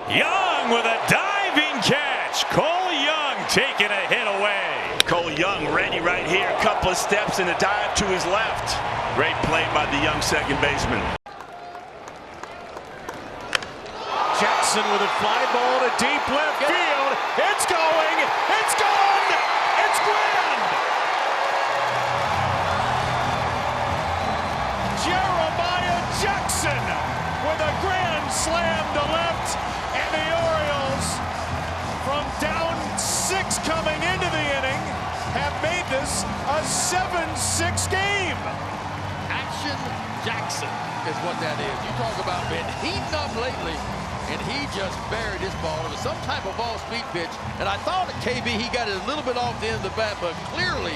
Young with a diving catch. Cole Young taking a hit away. Cole Young ready right here. Couple of steps and a dive to his left. Great play by the young second baseman. Jackson with a fly ball to deep left field. It's going. It's gone. It's grand. Jeremiah Jackson with a grand slam to left. And the Orioles, from down 6 coming into the inning, have made this a 7-6 game. Action Jackson is what that is. You talk about being heating up lately, and he just buried this ball. It was some type of ball-speed pitch, and I thought at KB he got it a little bit off the end of the bat, but clearly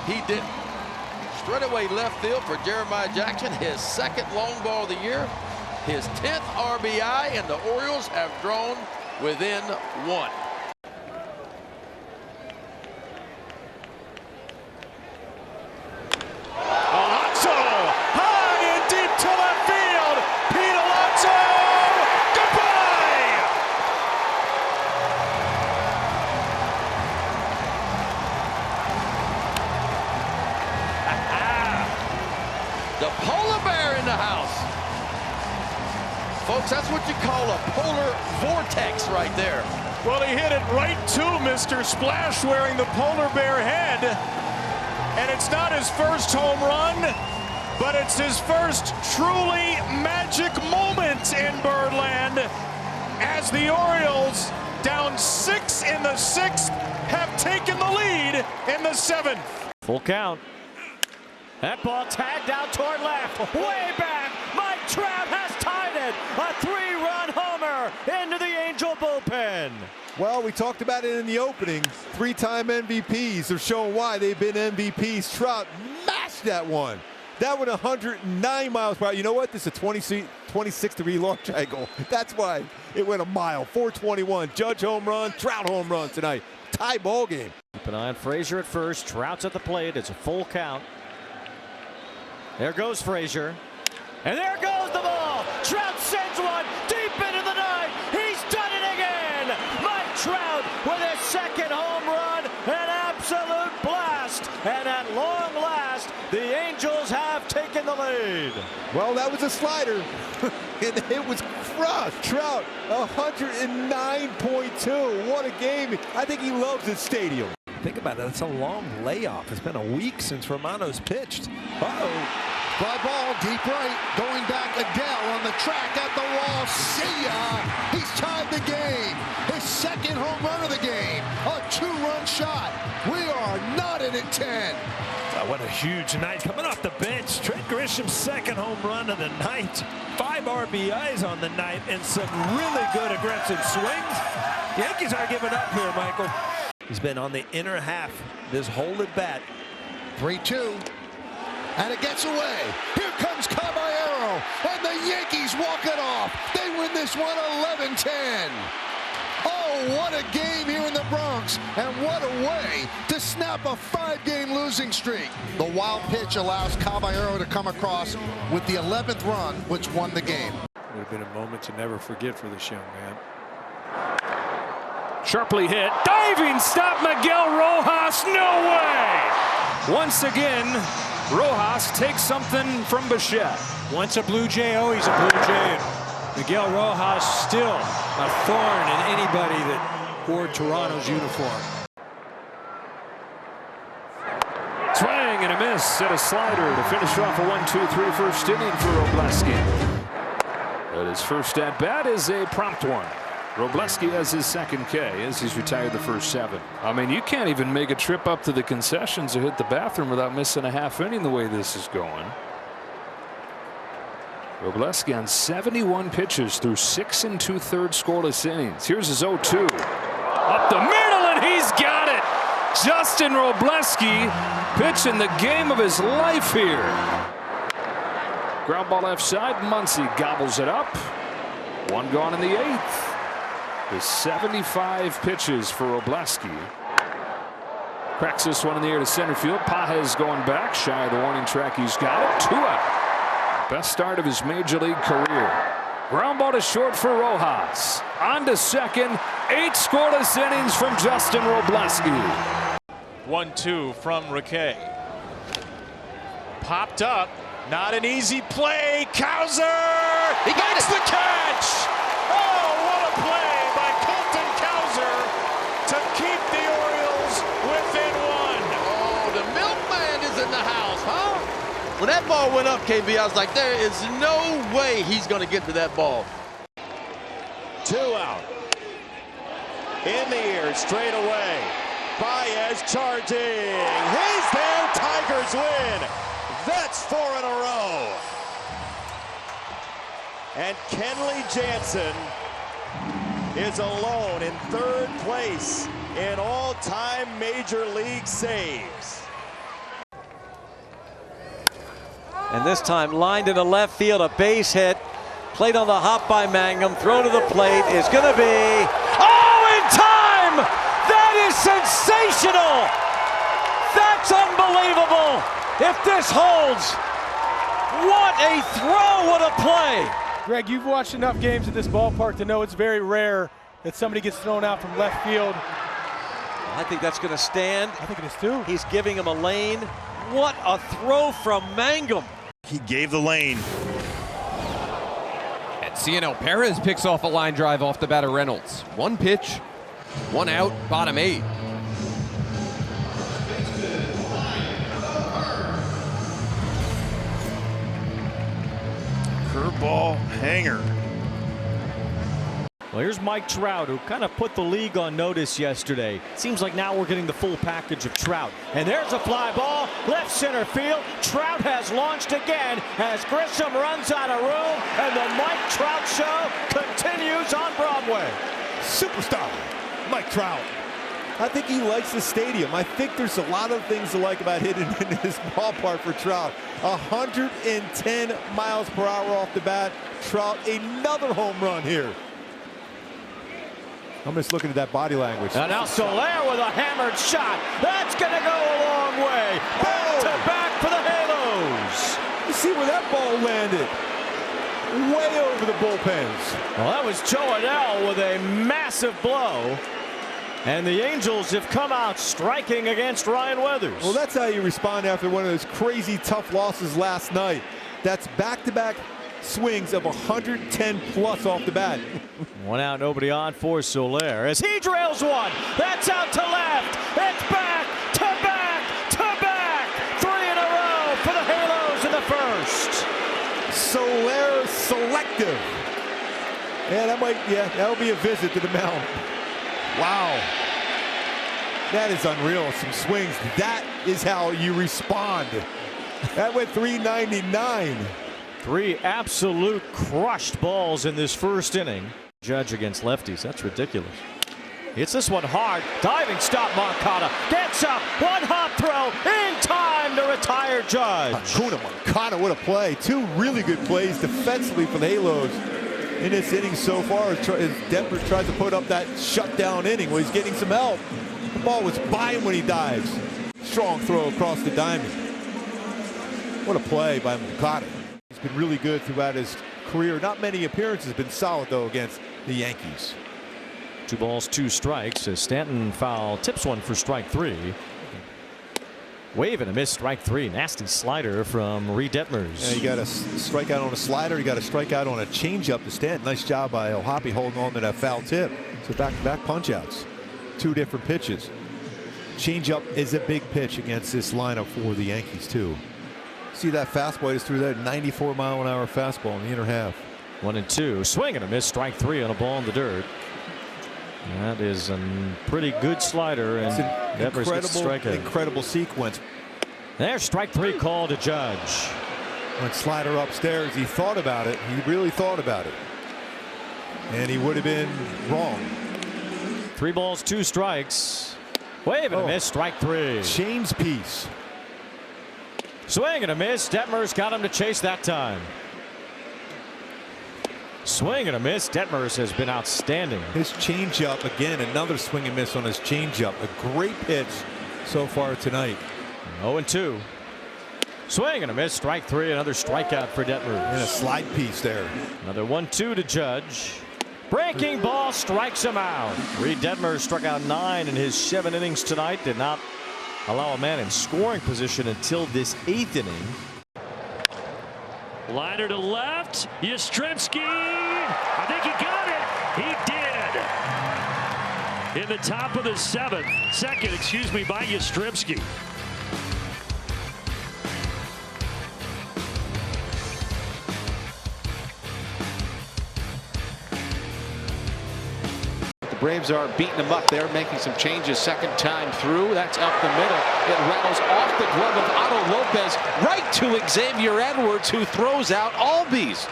he didn't. Straightaway left field for Jeremiah Jackson, his second long ball of the year, his 10th RBI, and the Orioles have drawn within 1. Alonso, high and deep to left field. Pete Alonso, goodbye. The polar bear in the house. Folks, that's what you call a polar vortex right there. Well, he hit it right to Mr. Splash wearing the polar bear head. And it's not his first home run, but it's his first truly magic moment in Birdland as the Orioles, down 6 in the 6th, have taken the lead in the 7th. Full count. That ball tagged out toward left. Way back. Mike Trout has tied it. A 3-run homer into the Angel bullpen. Well, we talked about it in the opening. 3-time MVPs are showing why they've been MVPs. Trout mashed that one. That one 109 miles per hour. You know what? This is a 26-degree launch angle. That's why it went a mile. 421. Judge home run. Trout home run tonight. Tie ball game. Keep an eye on Frazier at first. Trout's at the plate. It's a full count. There goes Frazier. And there goes the ball. Trout sends one deep into the night. He's done it again. Mike Trout with his second home run. An absolute blast. And at long last, the Angels have taken the lead. Well, that was a slider. And it was crushed. Trout, 109.2. What a game. I think he loves this stadium. Think about it. That's a long layoff. It's been a week since Romano's pitched. Uh-oh. Fly ball, deep right, going back. Adele on the track at the wall. See ya! He's tied the game. His second home run of the game. A 2-run shot. We are knotted at 10. Oh, what a huge night coming off the bench. Trent Grisham's second home run of the night. 5 RBIs on the night and some really good aggressive swings. Yankees aren't giving up here, Michael. He's been on the inner half this whole at bat. 3-2. And it gets away. Here comes Caballero. And the Yankees walk it off. They win this one 11-10. Oh, what a game here in the Bronx. And what a way to snap a 5-game losing streak. The wild pitch allows Caballero to come across with the 11th run, which won the game. Would have been a moment to never forget for this young man. Sharply hit. Diving stop, Miguel Rojas. No way. Once again, Rojas takes something from Bichette. Once a Blue Jay, always a Blue Jay. Miguel Rojas still a thorn in anybody that wore Toronto's uniform. Swing and a miss at a slider to finish off a 1-2-3 first inning for Robleski. But his first at bat is a prompt one. Robleski has his second K as he's retired the first 7. I mean, you can't even make a trip up to the concessions or hit the bathroom without missing a half inning the way this is going. Robleski on 71 pitches through 6 2/3 scoreless innings. Here's his 0-2. Up the middle, and he's got it. Justin Robleski pitching the game of his life here. Ground ball left side. Muncy gobbles it up. 1 gone in the 8th. With 75 pitches for Robleski. Cracks this one in the air to center field. Pages going back. Shy of the warning track. He's got it. 2 out. Best start of his major league career. Ground ball to short for Rojas. On to second. 8 scoreless innings from Justin Robleski. 1-2 from Riquet. Popped up. Not an easy play. Cowser! He makes the catch! Oh, what a play by Colton Cowser to keep the Orioles within 1. Oh, the milkman is in the house, huh? When that ball went up, KB, I was like, there is no way he's going to get to that ball. 2 out. In the air, straight away. Baez charging. He's there. Tigers win. That's 4 in a row. And Kenley Jansen is alone in 3rd place in all-time Major League saves. And this time lined into left field, a base hit. Played on the hop by Mangum. Throw to the plate is going to be. Oh, in time! That is sensational! That's unbelievable! If this holds, what a throw, what a play! Greg, you've watched enough games at this ballpark to know it's very rare that somebody gets thrown out from left field. I think that's going to stand. I think it is too. He's giving him a lane. What a throw from Mangum. He gave the lane. And Cianel Perez picks off a line drive off the bat of Reynolds. 1 pitch, 1 out, bottom 8. Curveball hanger. Well, here's Mike Trout, who kind of put the league on notice yesterday. Seems like now we're getting the full package of Trout. And there's a fly ball, left center field. Trout has launched again as Grisham runs out of room, and the Mike Trout show continues on Broadway. Superstar, Mike Trout. I think he likes the stadium. I think there's a lot of things to like about hitting in this ballpark for Trout. 110 miles per hour off the bat. Trout, another home run here. I'm just looking at that body language. And now Soler with a hammered shot. That's going to go a long way. Back to back for the Halos. You see where that ball landed? Way over the bullpens. Well, that was Joe Adele with a massive blow. And the Angels have come out striking against Ryan Weathers. Well, that's how you respond after one of those crazy tough losses last night. That's back-to-back swings of 110 plus off the bat. 1 out, nobody on for Soler as he drills one. That's out to left. It's back to back to back. 3 in a row for the Halos in the first. Soler selective. Yeah, that'll be a visit to the mound. Wow. That is unreal. Some swings. That is how you respond. That went 399. 3 absolute crushed balls in this first inning. Judge against lefties. That's ridiculous. Hits this one hard. Diving stop. Moncada gets up. 1 hop throw in time to retire Judge. Hakuna Moncada, what a play. 2 really good plays defensively for the Halos in this inning so far as Denver tries to put up that shutdown inning where he's getting some help. The ball was by him when he dives. Strong throw across the diamond. What a play by Moncada. He's been really good throughout his career. Not many appearances, been solid though against the Yankees. 2 balls, 2 strikes as Stanton foul tips one for strike 3. Wave and a miss, strike 3. Nasty slider from Reed Detmers. And you got a strikeout on a slider. You got a strikeout on a changeup to Stanton. Nice job by O'Hoppe holding on to that foul tip. So back-to-back punch-outs. 2 different pitches. Changeup is a big pitch against this lineup for the Yankees too. See that fastball just threw that 94-mile-an-hour fastball in the inner half. 1-2. Swing and a miss, strike 3 on a ball in the dirt. That is a pretty good slider, and Detmers gets the strikeout. Incredible sequence. There's strike 3 called to Judge. Went slider upstairs. He thought about it. He really thought about it. And he would have been wrong. 3 balls, 2 strikes. Wave and a miss, strike 3. Chains piece. Swing and a miss. Detmers got him to chase that time. Swing and a miss. Detmers has been outstanding. His changeup again, another swing and miss on his changeup. A great pitch so far tonight. 0-2. Swing and a miss. Strike three. Another strikeout for Detmer. And a slide piece there. Another 1-2 to Judge. Breaking ball strikes him out. Reed Detmer struck out 9 in his 7 innings tonight. Did not allow a man in scoring position until this 8th inning. Liner to left. Yastrzemski. I think he got it. He did. In the top of the second, by Yastrzemski. The Braves are beating them up there, making some changes second time through. That's up the middle. It rattles off the glove of Otto Lopez right to Xavier Edwards, who throws out Albies.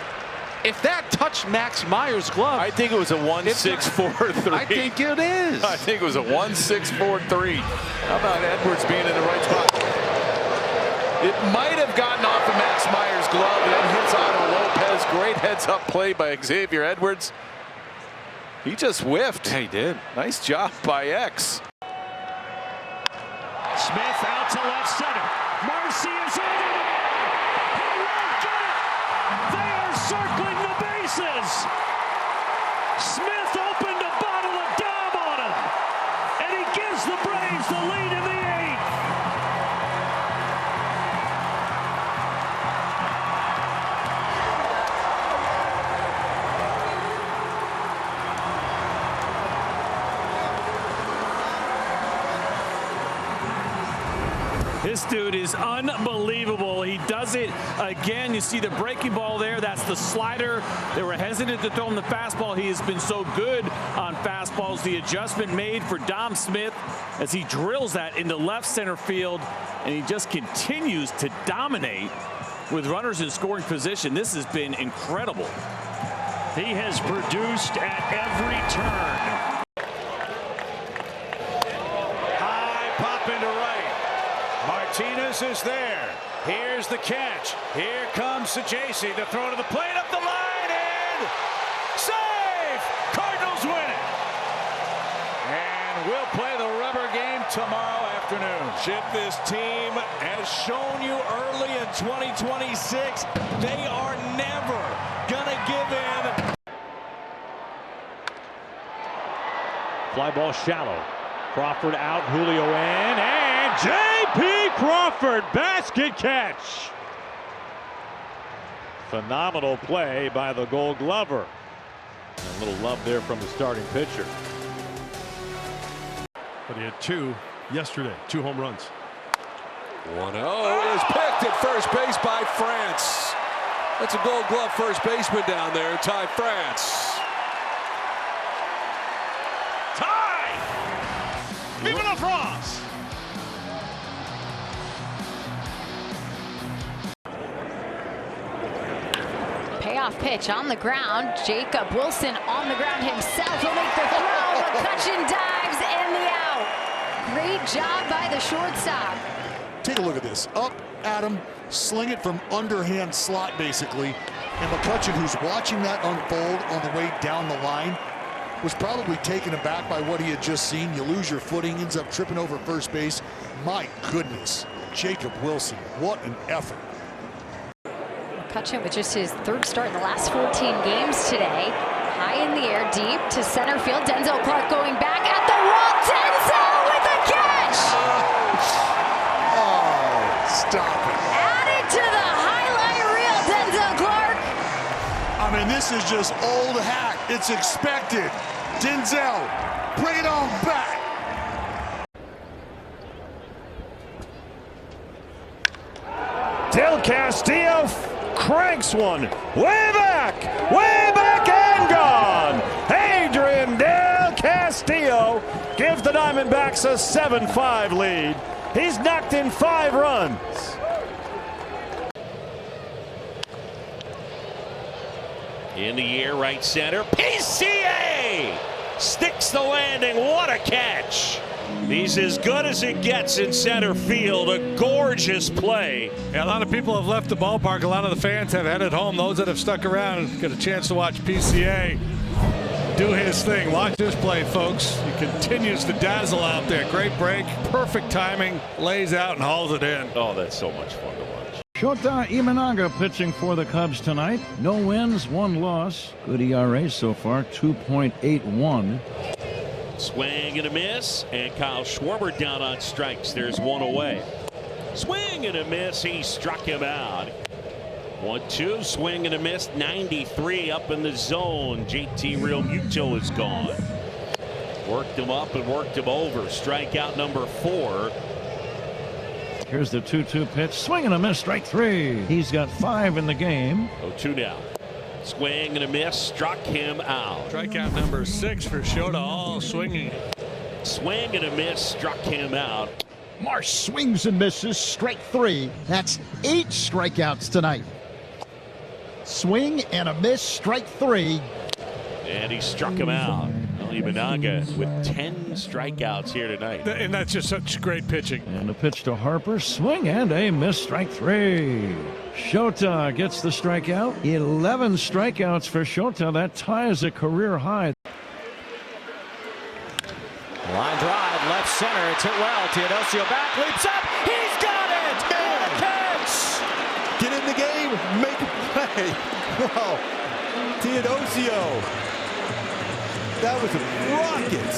If that touched Max Meyer's glove, I think it was a 1-6-4-3. I think it is. I think it was a 1-6-4-3. How about Edwards being in the right spot? It might have gotten off of Max Meyer's glove and then hits Otto Lopez. Great heads-up play by Xavier Edwards. He just whiffed. Yeah, he did. Nice job by X. Smith out to left center. Marcy is over the ball. He won't get it. They are circling the bases. Smith opened a bottle of Dom on him. And he gives the Braves the lead in the 8th. This dude is unbelievable. He does it again. You see the breaking ball there. That's the slider. They were hesitant to throw him the fastball. He has been so good on fastballs. The adjustment made for Dom Smith as he drills that into left center field, and he just continues to dominate with runners in scoring position. This has been incredible. He has produced at every turn. High pop into right. Martinez is there. Here's the catch. Here comes Sajaci. The throw to the plate, up the line, and save! Cardinals win it. And we'll play the rubber game tomorrow afternoon. Chip, this team has shown you early in 2026 they are never gonna give in. Fly ball shallow. Crawford out, Julio in, and J.P. Crawford, basket catch. Phenomenal play by the Gold Glover. And a little love there from the starting pitcher. But he had 2 yesterday, 2 home runs. 1-0 is picked at first base by France. That's a Gold Glove first baseman down there, Ty France. Vive la France! Payoff pitch on the ground. Jacob Wilson on the ground himself. He'll make the throw. McCutchen dives and the out. Great job by the shortstop. Take a look at this. Up at him, sling it from underhand slot basically. And McCutchen, who's watching that unfold on the way down the line, was probably taken aback by what he had just seen. You lose your footing, ends up tripping over first base. My goodness, Jacob Wilson, what an effort. McCutchen with just his 3rd start in the last 14 games today. High in the air, deep to center field. Denzel Clark going back at the wall. Denzel with a catch! Oh, stop it. Added to the highlight reel, Denzel Clark. I mean, this is just old hat. It's expected. Denzel, bring it on back. Del Castillo cranks one way back and gone. Adrian Del Castillo gives the Diamondbacks a 7-5 lead. He's knocked in 5 runs. In the air, right center. PCA sticks the landing. What a catch. He's as good as it gets in center field. A gorgeous play. Yeah, a lot of people have left the ballpark. A lot of the fans have headed home. Those that have stuck around get a chance to watch PCA do his thing. Watch this play, folks. He continues to dazzle out there. Great break, perfect timing, lays out and hauls it in. Oh, that's so much fun to watch. Shota Imanaga pitching for the Cubs tonight. No wins, 1 loss. Good ERA so far, 2.81. Swing and a miss, and Kyle Schwarber down on strikes. There's 1 away. Swing and a miss. He struck him out. 1-2. Swing and a miss. 93 up in the zone. JT Realmuto is gone. Worked him up and worked him over. Strikeout number 4. Here's the 2-2 pitch. Swing and a miss. Strike 3. He's got 5 in the game. 0-2 now. Swing and a miss. Struck him out. Strikeout number 6 for Shota. All swinging. Swing and a miss. Struck him out. Marsh swings and misses. Strike 3. That's 8 strikeouts tonight. Swing and a miss. Strike 3. And he struck him out. Imanaga with 10 strikeouts here tonight. And that's just such great pitching. And a pitch to Harper. Swing and a miss. Strike 3. Shota gets the strikeout. 11 strikeouts for Shota. That ties a career high. Line drive, left center. It's hit well. Teodosio back, leaps up. He's got it! What a catch! Get in the game. Make a play. Wow. Teodosio. That was a rocket.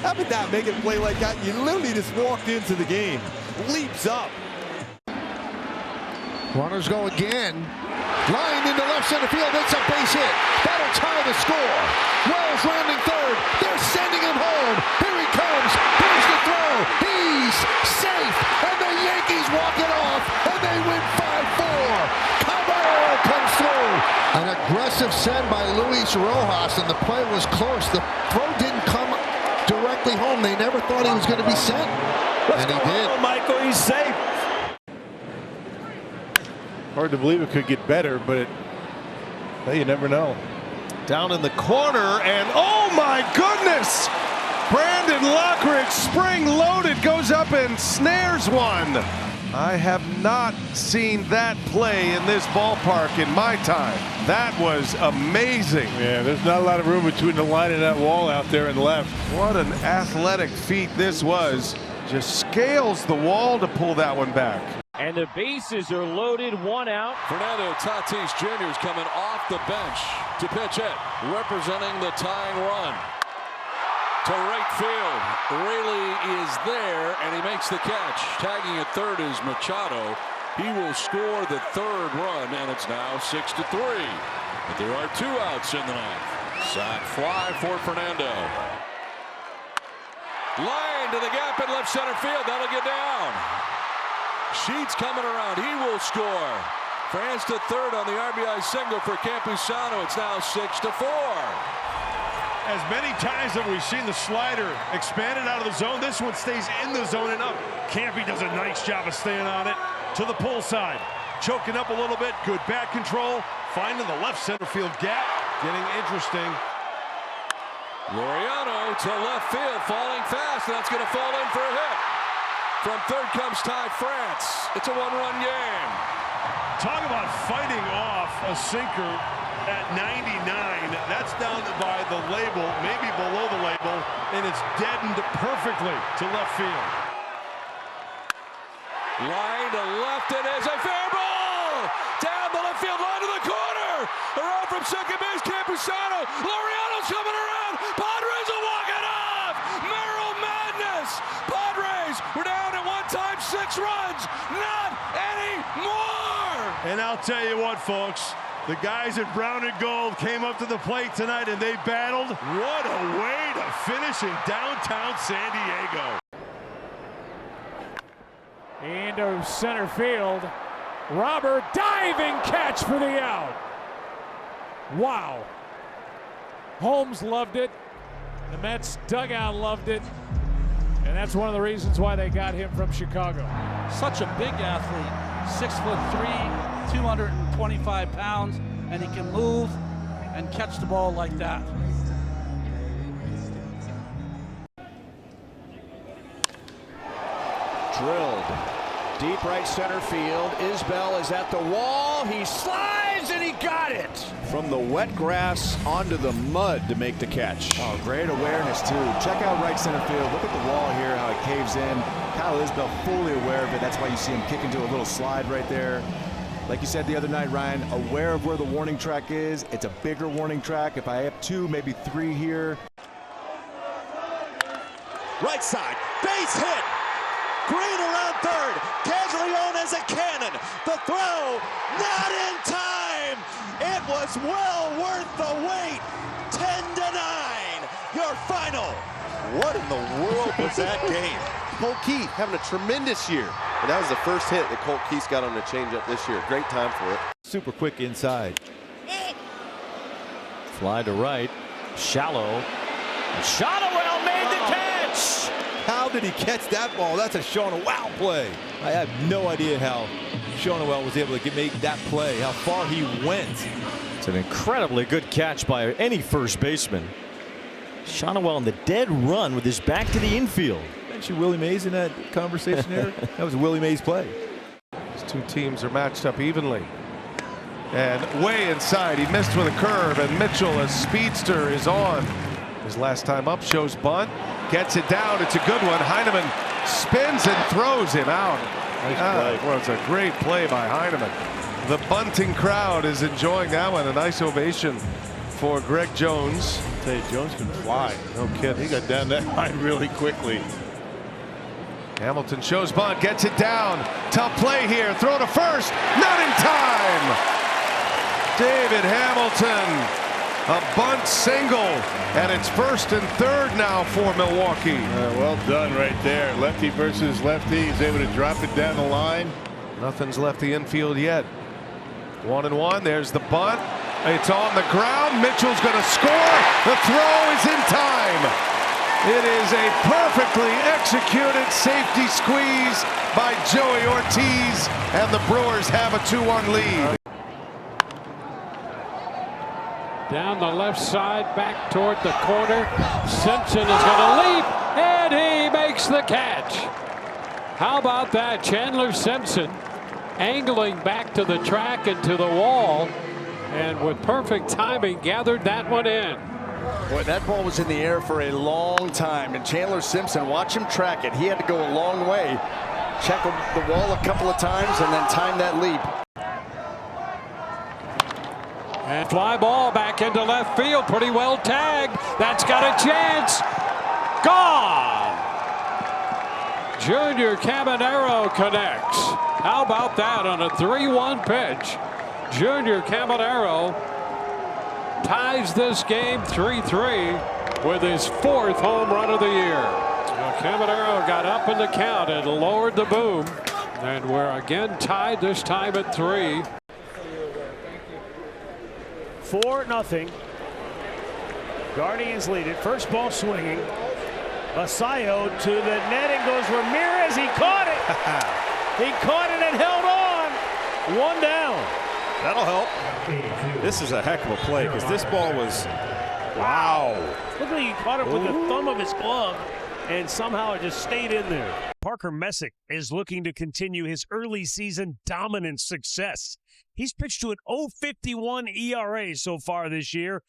How about that? Make it play like that. You literally just walked into the game. Leaps up. Runners go again. Line into left center field. It's a base hit. That'll tie the score. Wells rounding third. They're sending him home. Here he comes. Here's the throw. He's safe. And the Yankees walk it off. And they win 5-4. Caballero comes through. An aggressive send by Luis Rojas, and the play was close. The throw didn't come directly home. They never thought he was going to be sent. And he did. Michael, he's safe. Hard to believe it could get better, but you never know. Down in the corner, and oh my goodness! Brandon Lockridge, spring-loaded, goes up and snares one. I have not seen that play in this ballpark in my time. That was amazing. Yeah, there's not a lot of room between the line and that wall out there and left. What an athletic feat this was. Just scales the wall to pull that one back. And the bases are loaded, 1 out. Fernando Tatis Jr. is coming off the bench to pitch it, representing the tying run. To right field. Raley is there, and he makes the catch. Tagging at third is Machado. He will score the 3rd run, and it's now 6-3. But there are 2 outs in the 9th. Sac fly for Fernando. Line to the gap in left center field. That'll get down. Sheets coming around. He will score. France to third on the RBI single for Campusano. It's now 6-4. As many times have we seen the slider expanded out of the zone, this one stays in the zone and up. Campy does a nice job of staying on it to the pull side. Choking up a little bit, good bat control, finding the left center field gap, getting interesting. Laureano to left field, falling fast, and that's going to fall in for a hit. From third comes Ty France. It's a 1-run game. Talk about fighting off a sinker at 99. That's down by the label, maybe below the label, and it's deadened perfectly to left field. Line to left, it is a fair ball! Down the left field line to the corner! Around from second base, Campusano. Laureano's coming around! Padres will walk it off! Merrill madness! Padres were down at one time 6 runs! Not anymore! And I'll tell you what, folks. The guys at Brown and Gold came up to the plate tonight and they battled. What a way to finish in downtown San Diego. Into center field. Robert diving catch for the out. Wow. Holmes loved it. The Mets dugout loved it. And that's one of the reasons why they got him from Chicago. Such a big athlete. 6'3", 225 pounds, and he can move and catch the ball like that. Drilled deep right center field. Isbell is at the wall. He slides throws, and he got it. From the wet grass onto the mud to make the catch. Oh, great awareness, too. Check out right center field. Look at the wall here, how it caves in. Kyle Isbell fully aware of it. That's why you see him kick into a little slide right there. Like you said the other night, Ryan, aware of where the warning track is. It's a bigger warning track. If I have 2, maybe 3 here. Right side, base hit. Green around third. Caglione has a cannon. The throw, not in time. It was well worth the wait. 10-9, your final. What in the world was that game? Colt Keith having a tremendous year. And that was the first hit that Colt Keith got on the changeup this year. Great time for it. Super quick inside. Fly to right. Shallow. Shotwell made the catch. How did he catch that ball? That's a Shonowell play. I have no idea how Shonowell was able to make that play, how far he went. It's an incredibly good catch by any first baseman. Shonowell on the dead run with his back to the infield. Mentioned Willie Mays in that conversation there. That was a Willie Mays play. These two teams are matched up evenly. And way inside, he missed with a curve, and Mitchell, a speedster, is on. His last time up shows bunt, gets it down. It's a good one. Heineman spins and throws him out. Nice play. Well, it's a great play by Heineman. The bunting crowd is enjoying that one. A nice ovation for Greg Jones. Say Jones can fly. No kidding. He got down that line really quickly. Hamilton shows bunt, gets it down. Tough play here. Throw to first. Not in time. David Hamilton. A bunt single, and it's 1st and 3rd now for Milwaukee. Well done right there. Lefty versus lefty. He's able to drop it down the line. Nothing's left the infield yet. 1-1. There's the bunt. It's on the ground. Mitchell's going to score. The throw is in time. It is a perfectly executed safety squeeze by Joey Ortiz, and the Brewers have a 2-1 lead. Down the left side, back toward the corner. Simpson is going to leap, and he makes the catch. How about that? Chandler Simpson angling back to the track and to the wall, and with perfect timing gathered that one in. Boy, that ball was in the air for a long time, and Chandler Simpson, watch him track it. He had to go a long way, check the wall a couple of times, and then time that leap. And fly ball back into left field, pretty well tagged. That's got a chance. Gone. Junior Caminero connects. How about that on a 3-1 pitch? Junior Caminero ties this game 3-3 with his 4th home run of the year. Well, Caminero got up in the count and lowered the boom. And we're again tied, this time at 3. 4-0. Guardians lead it. First ball swinging. Basayo to the net and goes Ramirez. He caught it. He caught it and held on. 1 down. That'll help. This is a heck of a play because this ball was, wow. Look like he caught it with the thumb of his glove and somehow it just stayed in there. Parker Messick is looking to continue his early season dominant success. He's pitched to an 0.51 ERA so far this year.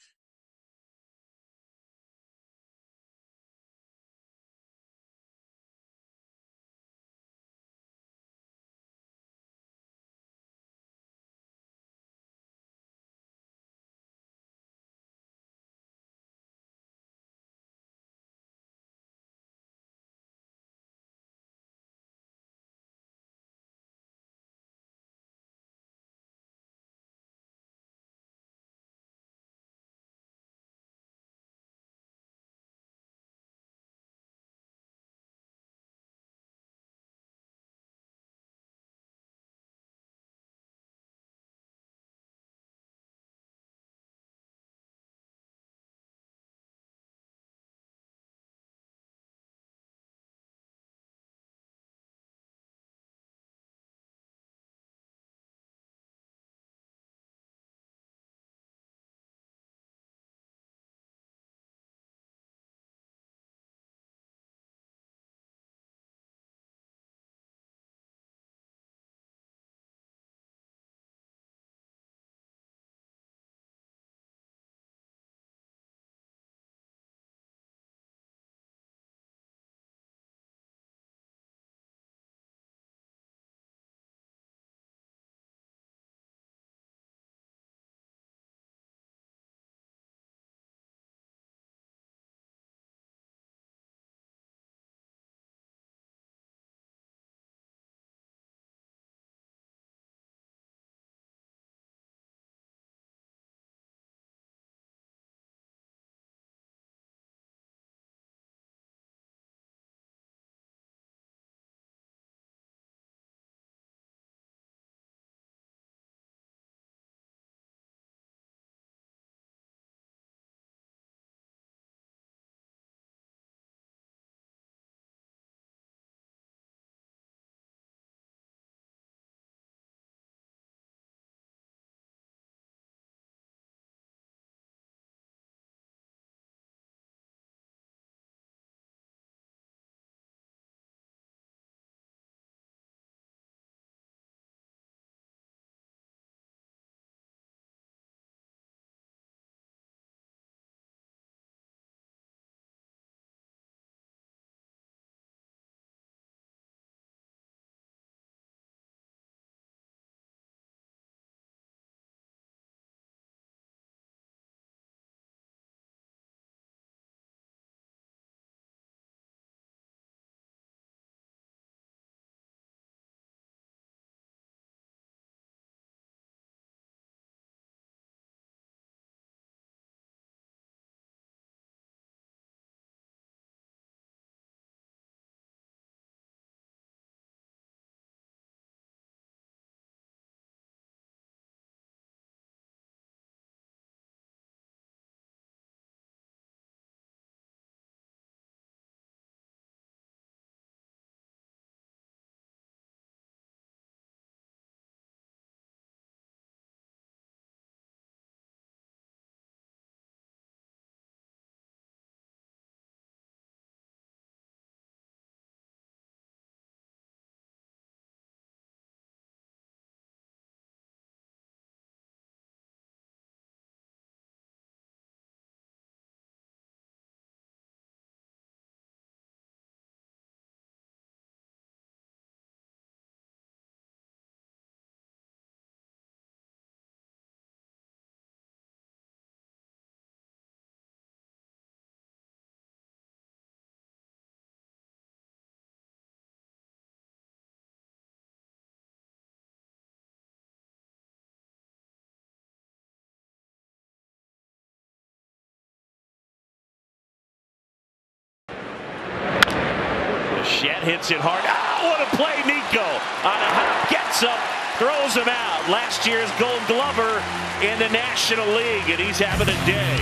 Bichette hits it hard. Ah, what a play, Nico. On a hop, gets up, throws him out. Last year's Gold Glover in the National League, and he's having a day.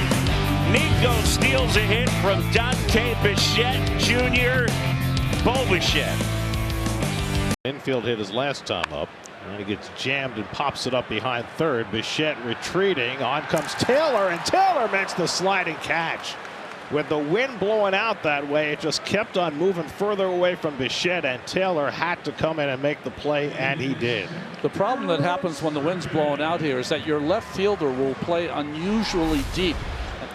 Nico steals a hit from Dante Bichette Jr. Bo Bichette. Infield hit his last time up, and he gets jammed and pops it up behind third. Bichette retreating. On comes Taylor, and Taylor makes the sliding catch. With the wind blowing out that way, it just kept on moving further away from Bichette, and Taylor had to come in and make the play, and he did. The problem that happens when the wind's blowing out here is that your left fielder will play unusually deep.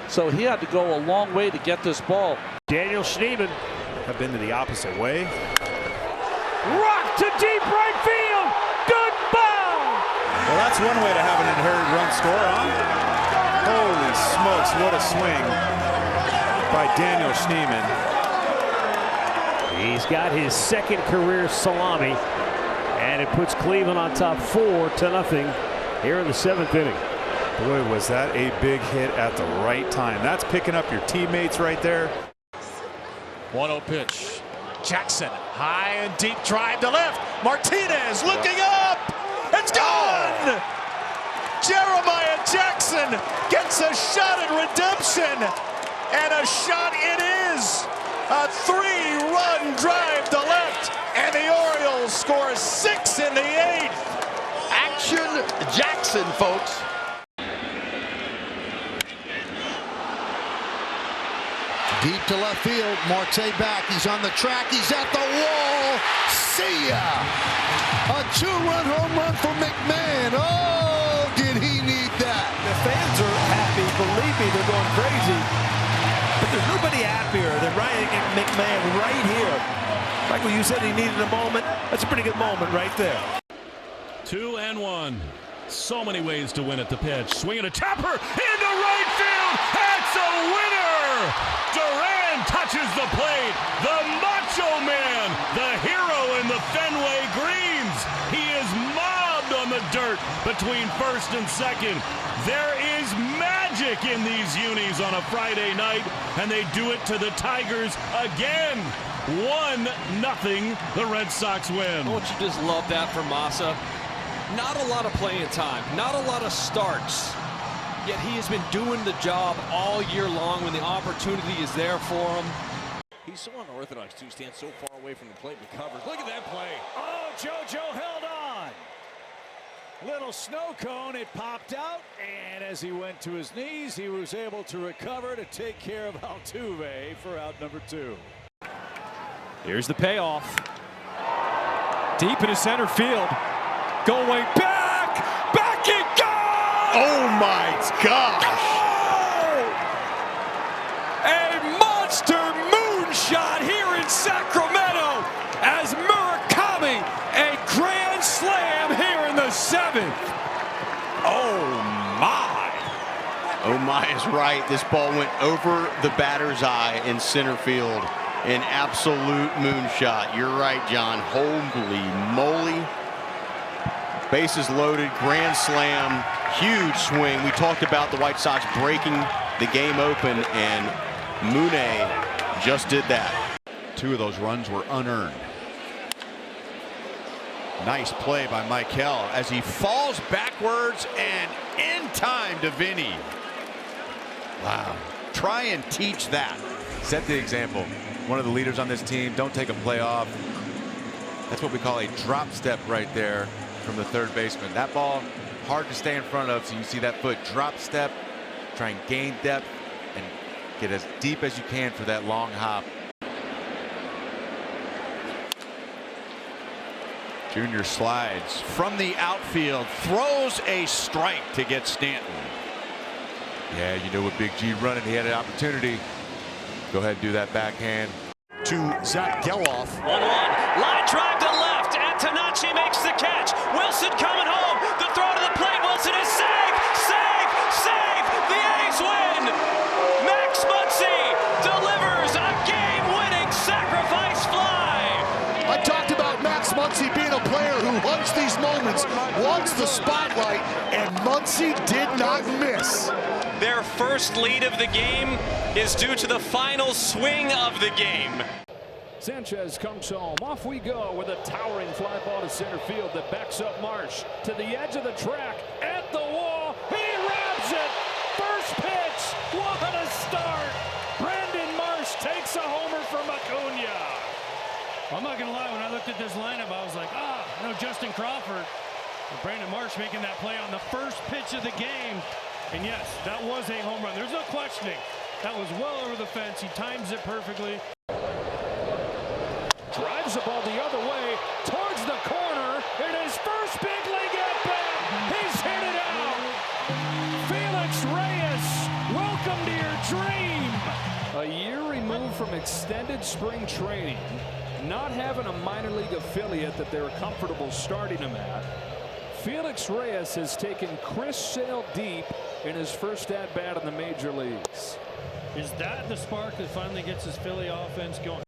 So he had to go a long way to get this ball. Daniel Schneemann have been to the opposite way. Rock to deep right field. Goodbye. Well, that's one way to have an inherited run score on. Holy smokes, what a swing by Daniel Schneemann. He's got his second career salami, and it puts Cleveland on top 4-0 here in the 7th inning. Boy, was that a big hit at the right time. That's picking up your teammates right there. 1-0 pitch. Jackson, high and deep drive to left. Martinez looking up. It's gone! Jeremiah Jackson gets a shot at redemption. And a shot it is. A 3-run drive to left. And the Orioles score 6 in the 8th. Action Jackson, folks. Deep to left field. Marte back. He's on the track. He's at the wall. See ya. A 2-run home run for McMahon. Oh, did he need that? The fans are happy. Believe me, they're going crazy. But there's nobody happier than Ryan McMahon right here. Like when you said he needed a moment, that's a pretty good moment right there. 2-1. So many ways to win at the pitch. Swinging a tapper into right field. That's a winner. Duran touches the plate. The Macho Man, the hero in the Fenway greens. He is mobbed on the dirt between first and second. There is magic in these unis on a Friday night, and they do it to the Tigers again. 1-0, the Red Sox win. Don't you just love that for Massa? Not a lot of playing time, not a lot of starts, yet he has been doing the job all year long when the opportunity is there for him. He's so unorthodox, too, stands so far away from the plate and recovers. Look at that play. Oh, JoJo held on. Little snow cone, it popped out, and as he went to his knees, he was able to recover to take care of Altuve for out number 2. Here's the payoff. Deep into center field. Going back it goes! Oh my gosh! A monster moonshot here in Sacramento as Murakami, a grand slam here in the 7th. Oh my! Oh my is right. This ball went over the batter's eye in center field. An absolute moonshot. You're right, John. Holy moly. Bases loaded, grand slam, huge swing. We talked about the White Sox breaking the game open, and Mune just did that. 2 of those runs were unearned. Nice play by Michael as he falls backwards and in time to Vinny. Wow. Try and teach that. Set the example. One of the leaders on this team, don't take a play off. That's what we call a drop step right there from the third baseman. That ball, hard to stay in front of, so you see that foot drop step, try and gain depth and get as deep as you can for that long hop. Junior slides from the outfield, throws a strike to get Stanton. Yeah, you know, with Big G running, he had an opportunity. Go ahead and do that backhand. To Zach Geloff. 1-1. Line drive to left. Antonacci makes the catch. Wilson coming home. The throw to the plate. Wilson is safe. Save. The A's win. Max Muncy delivers a game-winning sacrifice fly. I talked about Max Muncy being a player who hunts these moments, wants the spotlight, and Muncy did not miss. Their first lead of the game is due to the final swing of the game. Sanchez comes home. Off we go with a towering fly ball to center field that backs up Marsh to the edge of the track at the wall. He robs it. First pitch. What a start. Brandon Marsh takes a homer from Acuna. I'm not going to lie, when I looked at this lineup, I was like, Justin Crawford. But Brandon Marsh making that play on the first pitch of the game. And yes, that was a home run. There's no questioning. That was well over the fence. He times it perfectly. Drives the ball the other way towards the corner. In his first big league at bat, he's hit it out. Felix Reyes, welcome to your dream. A year removed from extended spring training, not having a minor league affiliate that they're comfortable starting him at, Felix Reyes has taken Chris Sale deep in his first at bat in the major leagues. Is that the spark that finally gets his Philly offense going?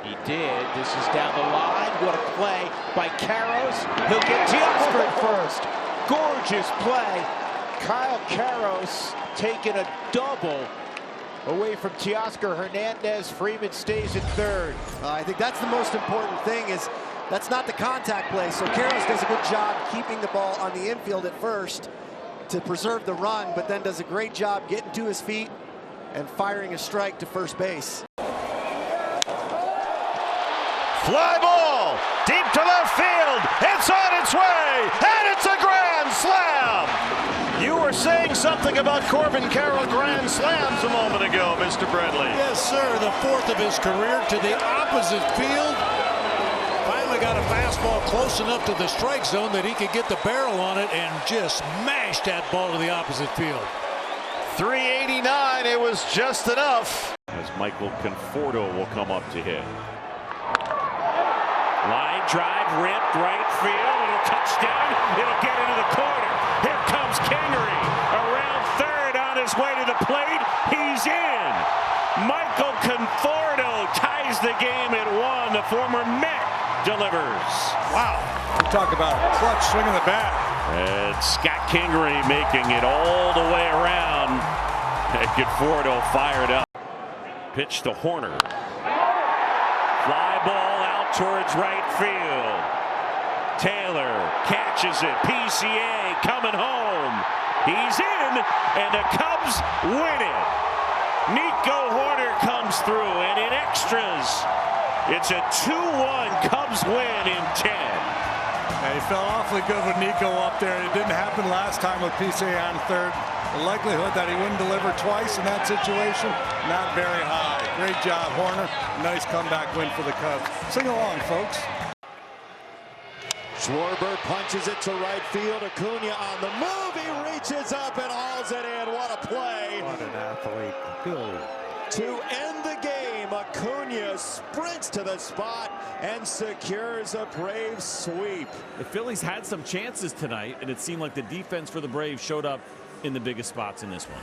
He did. This is down the line. What a play by Karros. He'll get Teoscar at first. Gorgeous play. Kyle Karros taking a double away from Teoscar. Hernandez. Freeman stays at third. I think that's the most important thing, is that's not the contact play. So Karros does a good job keeping the ball on the infield at first to preserve the run, but then does a great job getting to his feet and firing a strike to first base. Fly ball deep to left field. It's on its way, and it's a grand slam. You were saying something about Corbin Carroll grand slams a moment ago, Mr. Bradley. Yes, sir. The fourth of his career to the opposite field. Finally got a fastball close enough to the strike zone that he could get the barrel on it and just smash that ball to the opposite field. 389, it was just enough. As Michael Conforto will come up to hit. Line drive, ripped right field. It'll touch down. It'll get into the corner. Here comes Kingery around third on his way to the plate. He's in. Michael Conforto ties the game at 1. The former Met delivers. Wow. Talk about a clutch swing of the bat. And Scott Kingery making it all the way around. And Conforto fired up. Pitch to Horner. Fly ball out towards right field. Taylor catches it. PCA coming home. He's in, and the Cubs win it. Nico Horner comes through, and in extras, it's a 2-1 Cubs win in 10. Yeah, he fell awfully good with Nico up there. It didn't happen last time with PCA on third. The likelihood that he wouldn't deliver twice in that situation, not very high. Great job, Horner. Nice comeback win for the Cubs. Sing along, folks. Schwarber punches it to right field. Acuna on the move. He reaches up and hauls it in. What a play. What an athlete. Good. To end the game, Acuna sprints to the spot and secures a Braves sweep. The Phillies had some chances tonight, and it seemed like the defense for the Braves showed up in the biggest spots in this one.